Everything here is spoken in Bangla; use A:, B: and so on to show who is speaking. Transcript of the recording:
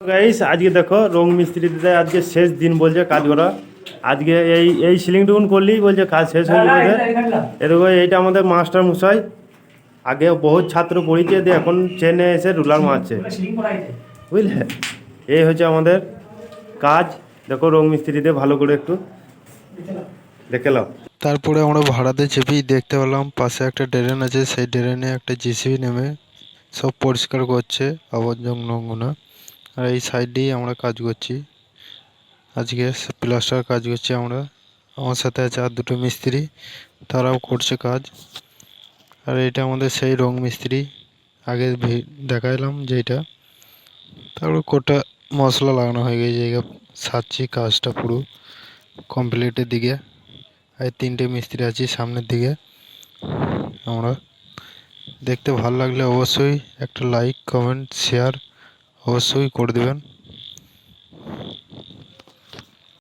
A: গাইস আজকে দেখো রং মিস্ত্রিতে আজকে শেষ দিন বলছে কাজ করা। আজকে এই সিলিংটুকুন করলেই বলছে কাজ শেষ হয়ে যাবে। এরকম এইটা আমাদের মাস্টার মশাই আগে বহুত ছাত্র পড়িয়েছে দিয়ে এখন চেনে এসে রুলার মারছে, বুঝলে। এই হচ্ছে আমাদের কাজ। দেখো রং মিস্ত্রিতে ভালো করে একটু দেখে নাও।
B: তারপরে আমরা ভাড়াতে চেপেই দেখতে পেলাম পাশে একটা ড্রেন আছে, সেই ড্রেনে একটা জিসিবি নেমে সব পরিষ্কার করছে আবর্জনা। আর এই সাইড দিয়েই আমরা কাজ করছি, আজকে প্লাস্টার কাজ করছি আমরা। আমার সাথে আছে আর দুটো মিস্ত্রি, তারাও করছে কাজ। আর এটা আমাদের সেই রং মিস্ত্রি আগে দেখাইলাম যেটা। তারপরে কোটা মশলা লাগানো হয়ে গেছে, জায়গা সারছি, কাজটা পুরো কমপ্লিটের দিকে। আর তিনটে মিস্ত্রি আছি সামনের দিকে। আমরা দেখতে ভালো লাগলে অবশ্যই একটা লাইক কমেন্ট শেয়ার অবশ্যই করে দেবেন।